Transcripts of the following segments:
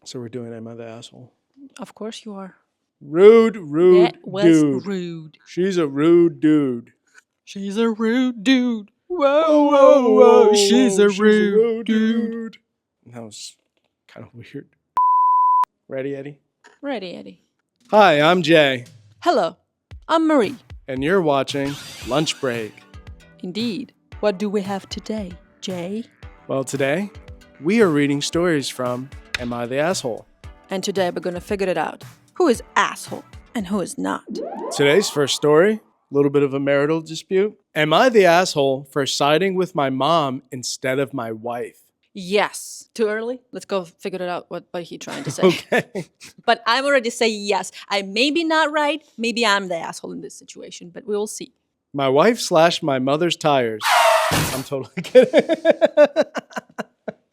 So we're doing Am I the Asshole? Of course you are. Rude That was dude. rude. She's a rude dude. She's a rude dude. Whoa, Whoa, whoa, whoa, whoa. whoa, She's whoa. a She's a rude rude dude. dude. That was kind of weird. Ready, Eddie? Ready, Eddie. Hi, I'm Jay. Hello, I'm Marie. And you're watching Lunch Break. Indeed. What do we have today, Jay? Well, today, we are reading stories from Am I the Asshole? And today we're gonna figure it out. Who is asshole and who is not? Today's first story, a little bit of a marital dispute. Am I the asshole for siding with my mom instead of my wife? Yes. Too early? Let's go figure it out what he's trying to say. Okay. But I'm already saying yes. I may be not right. Maybe I'm the asshole in this situation, but we will see. My wife slashed my mother's tires. I'm totally kidding.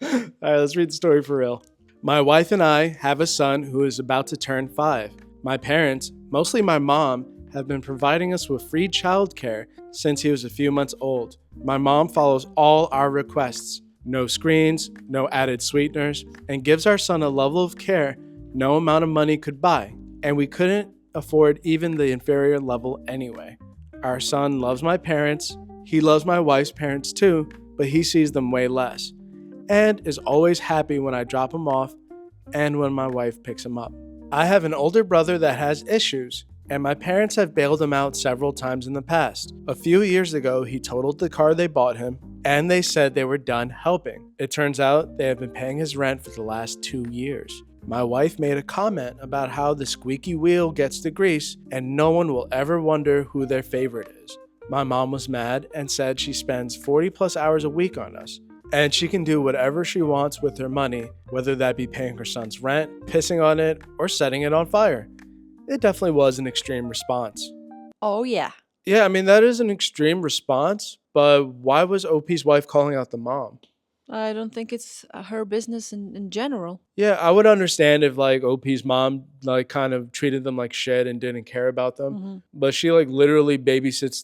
All right, let's read the story for real. My wife and I have a son who is about to turn 5. My parents, mostly my mom, have been providing us with free childcare since he was a few months old. My mom follows all our requests. No screens, no added sweeteners, and gives our son a level of care no amount of money could buy. And we couldn't afford even the inferior level anyway. Our son loves my parents. He loves my wife's parents too, but he sees them way less. And is always happy when I drop him off and when my wife picks him up. I have an older brother that has issues, and my parents have bailed him out several times in the past. A few years ago, he totaled the car they bought him, and they said they were done helping. It turns out they have been paying his rent for the last 2 years. My wife made a comment about how the squeaky wheel gets the grease, and no one will ever wonder who their favorite is. My mom was mad and said she spends 40 plus hours a week on us. And she can do whatever she wants with her money, whether that be paying her son's rent, pissing on it, or setting it on fire. It definitely was an extreme response. Oh, yeah. Yeah, I mean, that is an extreme response, but why was OP's wife calling out the mom? I don't think it's her business in general. Yeah, I would understand if like OP's mom like kind of treated them like shit and didn't care about them, but she like literally babysits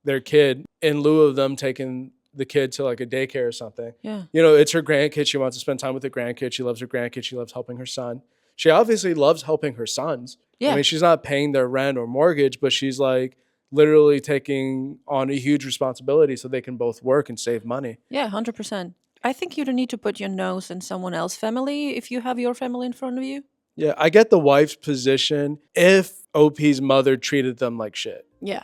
their kid in lieu of them taking the kid to like a daycare or something. Yeah. You know, it's her grandkid. She wants to spend time with her grandkid. She loves her grandkid. She loves helping her son. She obviously loves helping her sons. Yeah. I mean, she's not paying their rent or mortgage, but she's like literally taking on a huge responsibility so they can both work and save money. Yeah, 100%. I think you don't need to put your nose in someone else's family if you have your family in front of you. Yeah, I get the wife's position if OP's mother treated them like shit. Yeah.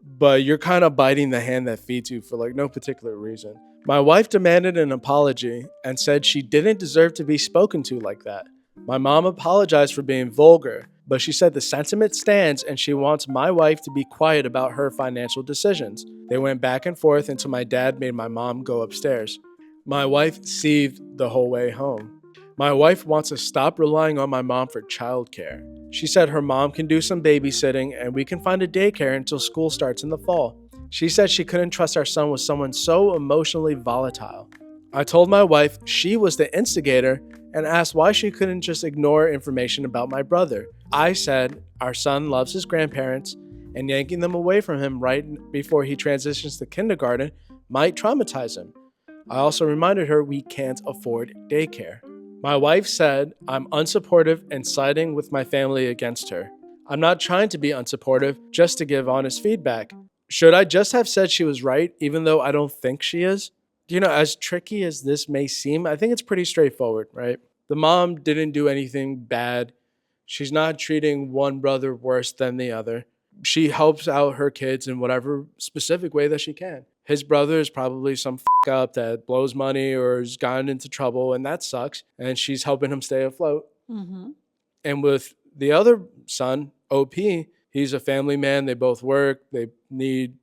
But you're kind of biting the hand that feeds you for like no particular reason. My wife demanded an apology and said she didn't deserve to be spoken to like that. My mom apologized for being vulgar, but she said the sentiment stands and she wants my wife to be quiet about her financial decisions. They went back and forth until my dad made my mom go upstairs. My wife seethed the whole way home. My wife wants to stop relying on my mom for childcare. She said her mom can do some babysitting and we can find a daycare until school starts in the fall. She said she couldn't trust our son with someone so emotionally volatile. I told my wife she was the instigator and asked why she couldn't just ignore information about my brother. I said our son loves his grandparents and yanking them away from him right before he transitions to kindergarten might traumatize him. I also reminded her we can't afford daycare. My wife said I'm unsupportive and siding with my family against her. I'm not trying to be unsupportive, just to give honest feedback. Should I just have said she was right, even though I don't think she is? You know, as tricky as this may seem, I think it's pretty straightforward, right? The mom didn't do anything bad. She's not treating one brother worse than the other. She helps out her kids in whatever specific way that she can. His brother is probably some up that blows money or has gotten into trouble, and that sucks. And she's helping him stay afloat. Mm-hmm. And with the other son, OP, he's a family man. They both work. They need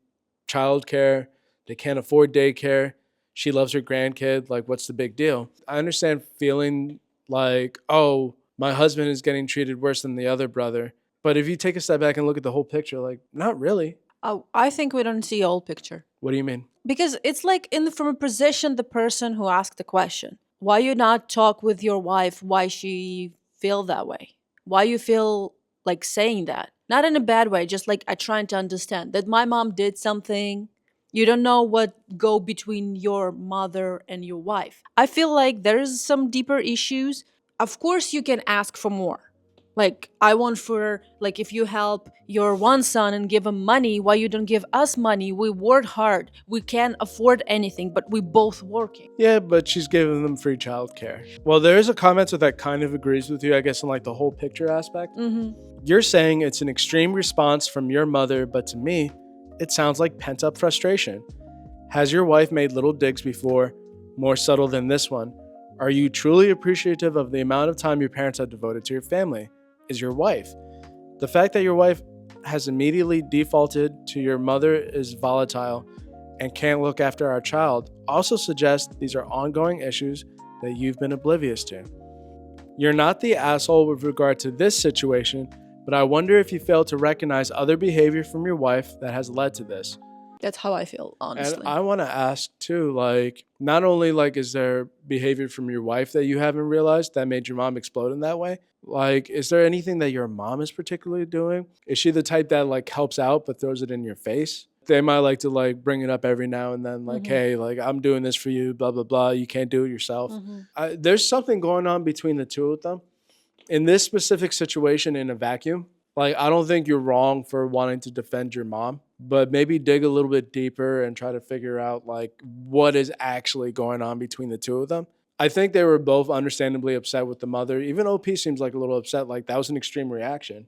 childcare. They can't afford daycare. She loves her grandkid. Like, what's the big deal? I understand feeling like, oh, my husband is getting treated worse than the other brother. But if you take a step back and look at the whole picture, like, not really. Oh, I think we don't see the whole picture. What do you mean? Because it's like from a position, the person who asked the question. Why you not talk with your wife why she feel that way? Why you feel like saying that? Not in a bad way, just like I trying to understand that my mom did something. You don't know what go between your mother and your wife. I feel like there is some deeper issues. of course you can ask for more. Like, I want for, like, if you help your one son and give him money, why you don't give us money? We work hard. We can't afford anything, but we both working. Yeah, but she's giving them free childcare. Well, there is a commenter that kind of agrees with you, I guess, in like the whole picture aspect. You're saying it's an extreme response from your mother, but to me, it sounds like pent-up frustration. Has your wife made little digs before, more subtle than this one? Are you truly appreciative of the amount of time your parents have devoted to your family? Is your wife. The fact that your wife has immediately defaulted to your mother is volatile and can't look after our child also suggests these are ongoing issues that you've been oblivious to. You're not the asshole with regard to this situation, but I wonder if you fail to recognize other behavior from your wife that has led to this. That's how I feel, honestly. And I want to ask too, like, not only like is there behavior from your wife that you haven't realized that made your mom explode in that way? Like, is there anything that your mom is particularly doing? Is she the type that like helps out but throws it in your face? They might like to like bring it up every now and then, like, hey, like I'm doing this for you, blah, blah, blah. You can't do it yourself. There's something going on between the two of them. In this specific situation in a vacuum, like, I don't think you're wrong for wanting to defend your mom, but maybe dig a little bit deeper and try to figure out like what is actually going on between the two of them. I think they were both understandably upset with the mother. Even OP seems like a little upset. Like, that was an extreme reaction.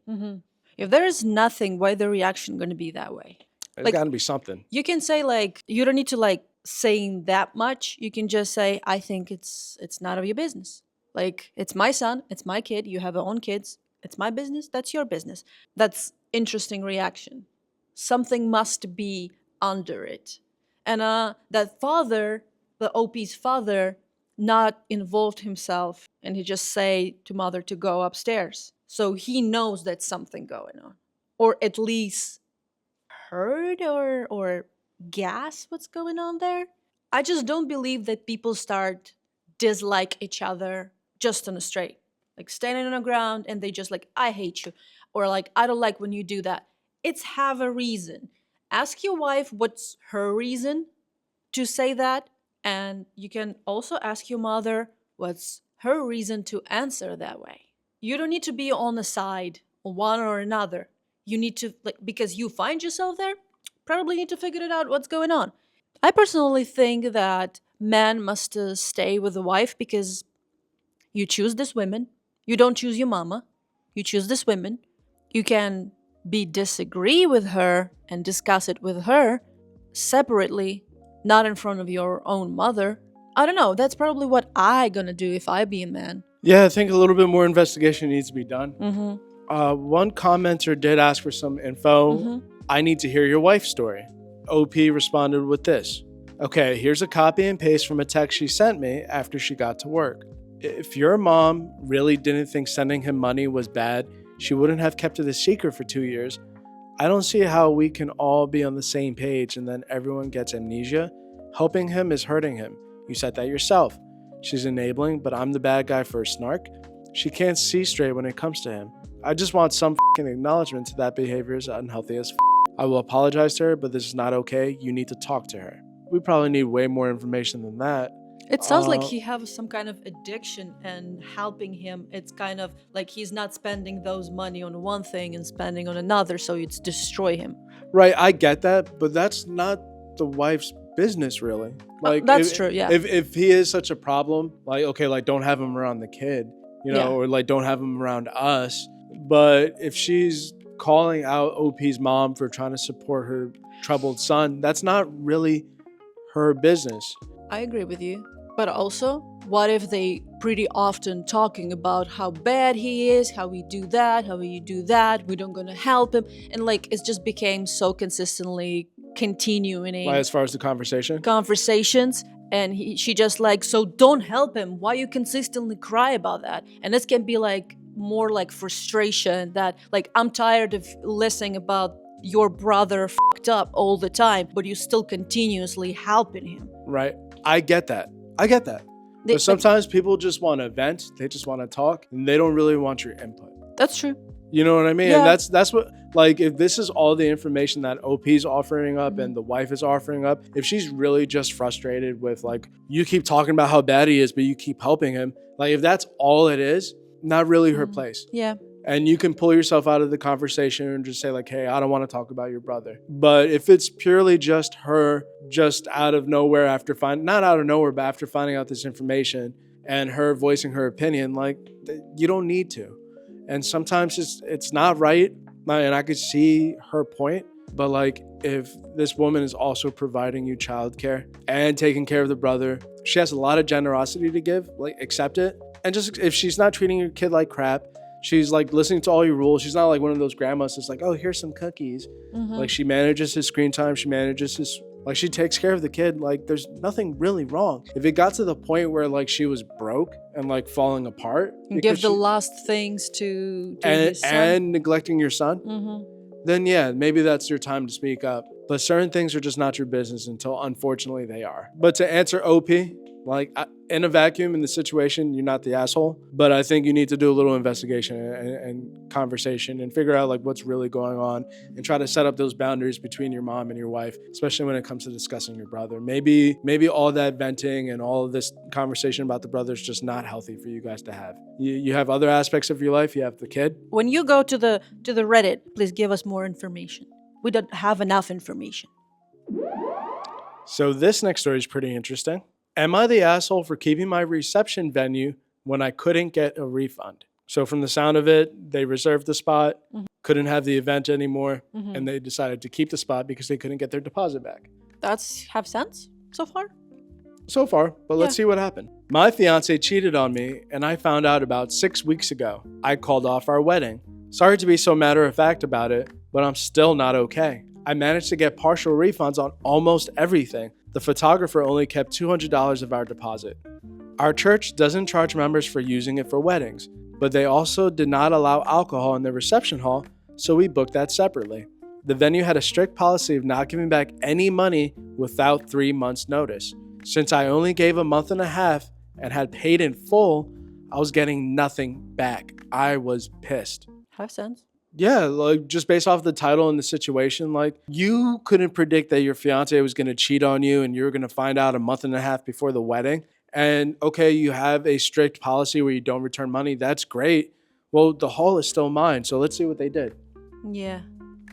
If there is nothing, why the reaction going to be that way? There's Like, got to be something. you can say, like, you don't need to like saying that much. You can just say, I think it's none of your business. Like, it's my son, it's my kid, you have your own kids, it's my business, that's your business. That's interesting reaction. Something must be under it. And that father, the OP's father, not involved himself, and he just say to mother to go upstairs. So he knows that something going on. Or at least heard or guess what's going on there. I just don't believe that people start dislike each other just on the straight. Like standing on the ground and they just like, I hate you. Or like, I don't like when you do that. It's have a reason. Ask your wife what's her reason to say that. And you can also ask your mother what's her reason to answer that way. You don't need to be on the side, one or another. You need to, like, because you find yourself there, probably need to figure it out what's going on. I personally think that men must stay with the wife because you choose this woman. You don't choose your mama. You choose this woman. You can disagree with her and discuss it with her separately, not in front of your own mother. I don't know. That's probably what I gonna do if I be a man. Yeah, I think a little bit more investigation needs to be done. One commenter did ask for some info. I need to hear your wife's story. OP responded with this. Okay, here's a copy and paste from a text she sent me after she got to work. If your mom really didn't think sending him money was bad, she wouldn't have kept it a secret for 2 years. I don't see how we can all be on the same page and then everyone gets amnesia. Helping him is hurting him. You said that yourself. She's enabling, but I'm the bad guy for a snark. She can't see straight when it comes to him. I just want some acknowledgement to that behavior is unhealthy as I will apologize to her, but this is not okay. You need to talk to her. We probably need way more information than that. It sounds like he has some kind of addiction, and helping him, it's kind of like he's not spending those money on one thing and spending on another, so it's destroy him. Right, I get that, but that's not the wife's business, really. Like, that's true, yeah. If he is such a problem, like, okay, like, don't have him around the kid, you know, or like, don't have him around us. But if she's calling out OP's mom for trying to support her troubled son, that's not really her business. I agree with you. But also, what if they pretty often talking about how bad he is, how we do that, how you do that, we don't gonna help him, and like it just became so consistently continuing. As far as the conversations, and she just like, so don't help him. Why you consistently cry about that? And this can be like more like frustration that like I'm tired of listening about your brother fucked up all the time, but you still continuously helping him. Right. I get that. But sometimes people just want to vent. They just want to talk, and they don't really want your input. That's true. You know what I mean? Yeah. And that's what, like, if this is all the information that OP's offering up and the wife is offering up, if she's really just frustrated with, like, you keep talking about how bad he is, but you keep helping him, like, if that's all it is, not really her place. Yeah. And you can pull yourself out of the conversation and just say, like, hey, I don't want to talk about your brother. But if it's purely just her, just out of nowhere not out of nowhere, but after finding out this information and her voicing her opinion, like, you don't need to. And sometimes it's not right. And I could see her point. But, like, if this woman is also providing you childcare and taking care of the brother, she has a lot of generosity to give, like, accept it. And just if she's not treating your kid like crap, she's, like, listening to all your rules. She's not like one of those grandmas that's like, oh, here's some cookies. Like, she manages his screen time. She manages his, like, she takes care of the kid. Like, there's nothing really wrong. If it got to the point where, like, she was broke and, like, falling apart. Give the last things to his son. And neglecting your son, then yeah, maybe that's your time to speak up. But certain things are just not your business until, unfortunately, they are. But to answer OP, like, in a vacuum in the situation, you're not the asshole. But I think you need to do a little investigation and conversation and figure out, like, what's really going on and try to set up those boundaries between your mom and your wife, especially when it comes to discussing your brother. Maybe all that venting and all of this conversation about the brother is just not healthy for you guys to have. You have other aspects of your life. You have the kid. When you go to the Reddit, please give us more information. We don't have enough information. So this next story is pretty interesting. Am I the asshole for keeping my reception venue when I couldn't get a refund? So from the sound of it, they reserved the spot, couldn't have the event anymore, and they decided to keep the spot because they couldn't get their deposit back. That's have sense so far? So far, but let's see what happened. My fiance cheated on me, and I found out about 6 weeks ago. I called off our wedding. Sorry to be so matter-of-fact about it, but I'm still not okay. I managed to get partial refunds on almost everything. The photographer only kept $200 of our deposit. Our church doesn't charge members for using it for weddings, but they also did not allow alcohol in the reception hall, so we booked that separately. The venue had a strict policy of not giving back any money without 3 months' notice. Since I only gave a month and a half and had paid in full, I was getting nothing back. I was pissed. Have sense. Yeah, like, just based off the title and the situation, like, you couldn't predict that your fiance was going to cheat on you and you were going to find out a month and a half before the wedding. And okay, you have a strict policy where you don't return money. That's great. Well, the hall is still mine, so let's see what they did. Yeah.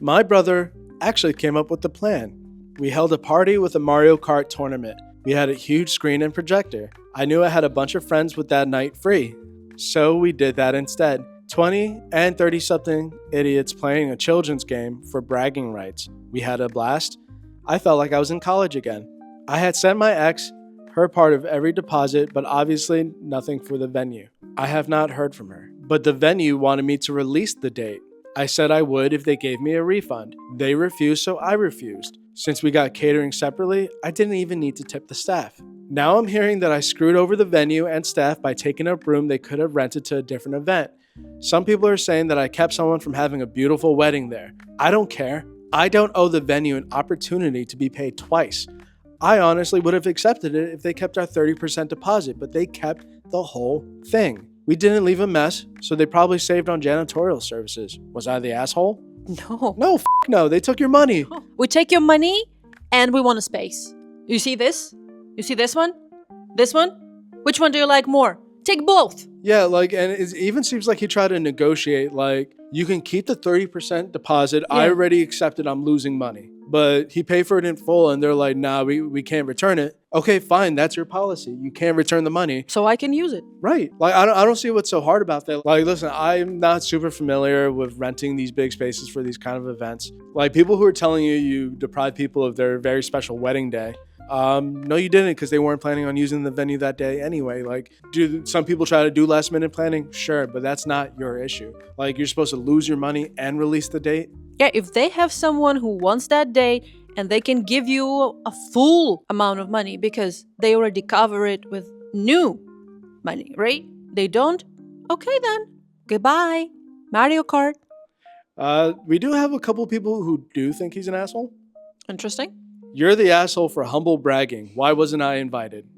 My brother actually came up with the plan. We held a party with a Mario Kart tournament. We had a huge screen and projector. I knew I had a bunch of friends with that night free, so we did that instead. 20 and 30-something idiots playing a children's game for bragging rights. We had a blast. I felt like I was in college again. I had sent my ex her part of every deposit, but obviously nothing for the venue. I have not heard from her. But the venue wanted me to release the date. I said I would if they gave me a refund. They refused, so I refused. Since we got catering separately, I didn't even need to tip the staff. Now I'm hearing that I screwed over the venue and staff by taking up room they could have rented to a different event. Some people are saying that I kept someone from having a beautiful wedding there. I don't care. I don't owe the venue an opportunity to be paid twice. I honestly would have accepted it if they kept our 30% deposit, but they kept the whole thing. We didn't leave a mess, so they probably saved on janitorial services. Was I the asshole? No. No, they took your money. We take your money and we want a space. You see this? You see this one? This one? Which one do you like more? Take both. Yeah, like, and it even seems like he tried to negotiate, like, you can keep the 30% deposit. Yeah. I already accepted I'm losing money. But he paid for it in full, and they're like, nah, we can't return it. Okay, fine, that's your policy. You can't return the money. So I can use it. Right. Like, I don't see what's so hard about that. Like, listen, I'm not super familiar with renting these big spaces for these kind of events. Like, people who are telling you deprive people of their very special wedding day. No, you didn't, because they weren't planning on using the venue that day anyway. Like, do some people try to do last minute planning? Sure, but that's not your issue. Like, you're supposed to lose your money and release the date. Yeah, if they have someone who wants that day and they can give you a full amount of money because they already cover it with new money, right? They don't? Okay then. Goodbye. Mario Kart. We do have a couple people who do think he's an asshole. Interesting. You're the asshole for humble bragging. Why wasn't I invited?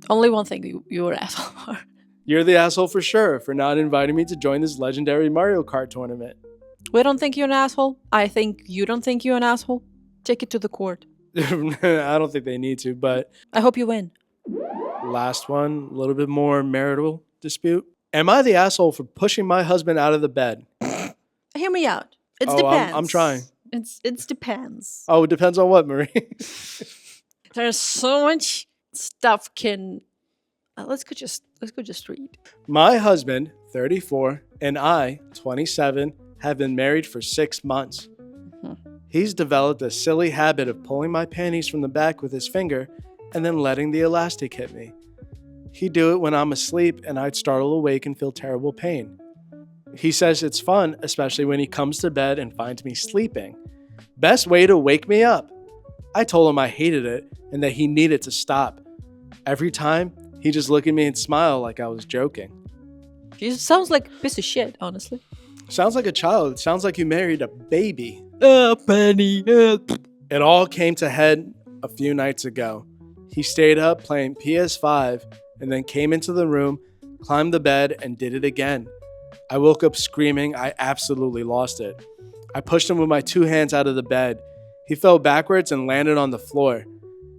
Only one thing you were asshole for. You're the asshole for sure for not inviting me to join this legendary Mario Kart tournament. We don't think you're an asshole. I think you don't think you're an asshole. Take it to the court. I don't think they need to, but I hope you win. last one, a little bit more marital dispute. Am I the asshole for pushing my husband out of the bed? Hear me out. It Oh, depends. I'm trying. It depends. Oh, it depends on what, Marie? There's so much stuff can. Let's go just read. My husband, 34, and I, 27, have been married for 6 months. He's developed a silly habit of pulling my panties from the back with his finger and then letting the elastic hit me. He'd do it when I'm asleep and I'd startle awake and feel terrible pain. He says it's fun, especially when he comes to bed and finds me sleeping. Best way to wake me up. I told him I hated it and that he needed to stop. Every time, he just looked at me and smiled like I was joking. She sounds like a piece of shit, honestly. Sounds like a child. Sounds like you married a baby. Penny. It all came to head a few nights ago. He stayed up playing PS5 and then came into the room, climbed the bed, and did it again. I woke up screaming. I absolutely lost it. I pushed him with my 2 hands out of the bed. He fell backwards and landed on the floor.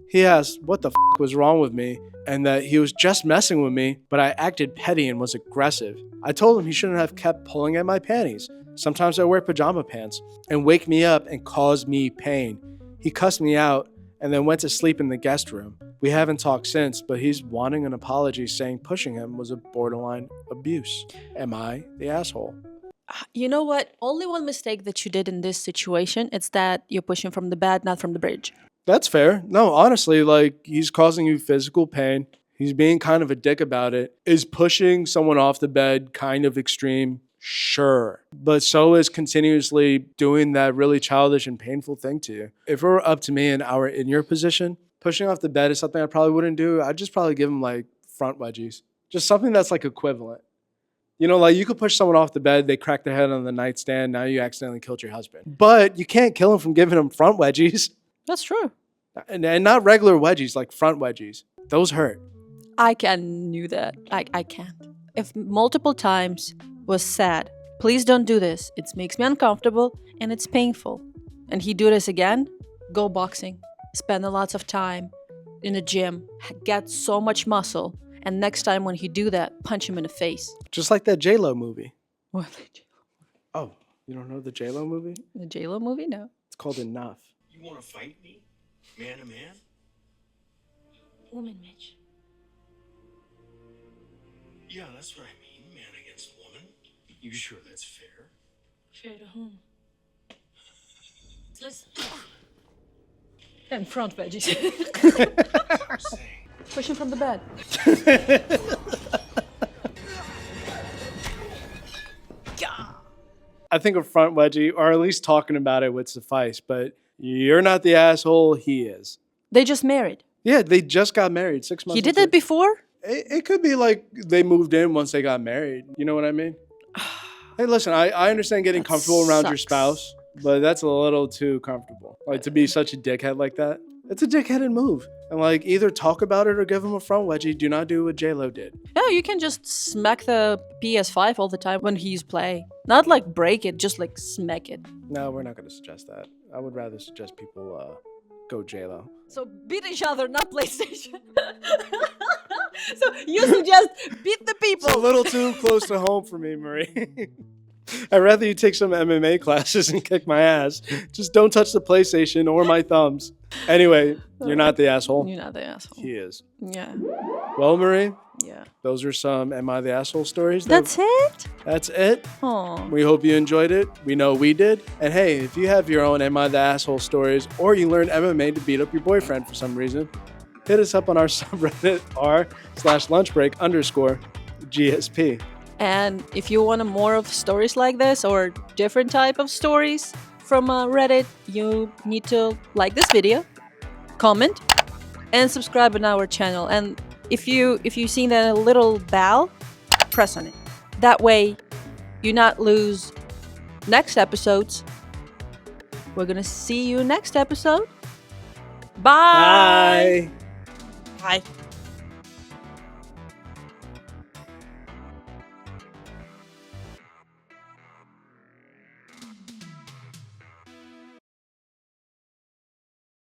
He asked what the f was wrong with me and that he was just messing with me, but I acted petty and was aggressive. I told him he shouldn't have kept pulling at my panties. Sometimes I wear pajama pants, and wake me up and cause me pain. He cussed me out and then went to sleep in the guest room. We haven't talked since, but he's wanting an apology, saying pushing him was a borderline abuse. Am I the asshole? You know what? Only one mistake that you did in this situation is that you're pushing from the bed, not from the bridge. That's fair. No, honestly, like, he's causing you physical pain. He's being kind of a dick about it. Is pushing someone off the bed kind of extreme? Sure. But so is continuously doing that really childish and painful thing to you. If it were up to me and I were in your position, pushing off the bed is something I probably wouldn't do. I'd just probably give him like front wedgies. Just something that's like equivalent. You know, like you could push someone off the bed, they crack their head on the nightstand, now you accidentally killed your husband. But you can't kill him from giving him front wedgies. That's true. And not regular wedgies, like front wedgies. Those hurt. I can do that. I can't. If multiple times was said, please don't do this. It makes me uncomfortable and it's painful. And he do this again, go boxing. Spend a lot of time in the gym. Get so much muscle. And next time when he do that, punch him in the face. Just like that J-Lo movie. What? Oh, you don't know the J-Lo movie? The J-Lo movie? No. It's called Enough. You want to fight me? Man to man? Woman, Mitch. Yeah, that's what I mean. Man against woman. You sure that's fair? Fair to whom? Listen. And front veggies. I'm saying. Push him from the bed. I think a front wedgie, or at least talking about it, would suffice. But you're not the asshole. He is. They just married. Yeah, they just got married 6 months. He did that before? It could be like they moved in once they got married. You know what I mean? Hey, listen, I understand getting That comfortable around your sucks. spouse, but that's a little too comfortable. Like, to be such a dickhead like that. It's a dickheaded move. And like, either talk about it or give him a front wedgie. Do not do what J-Lo did. No, you can just smack the PS5 all the time when he's playing. Not like break it, just like smack it. No, we're not going to suggest that. I would rather suggest people go J-Lo. So beat each other, not PlayStation. So you suggest beat the people. It's a little too close to home for me, Marie. I'd rather you take some MMA classes and kick my ass. Just don't touch the PlayStation or my thumbs. Anyway, you're not the asshole. You're not the asshole. He is. Yeah. Well, Marie, Yeah. those are some Am I the Asshole stories. That's it? That's it. Aw. We hope you enjoyed it. We know we did. And hey, if you have your own Am I the Asshole stories, or you learned MMA to beat up your boyfriend for some reason, hit us up on our subreddit r/lunchbreak_GSP. And if you want more of stories like this or different type of stories from Reddit, you need to like this video, comment, and subscribe on our channel. And if you see that little bell, press on it. That way, you not lose next episodes. We're gonna see you next episode. Bye. Bye. Bye.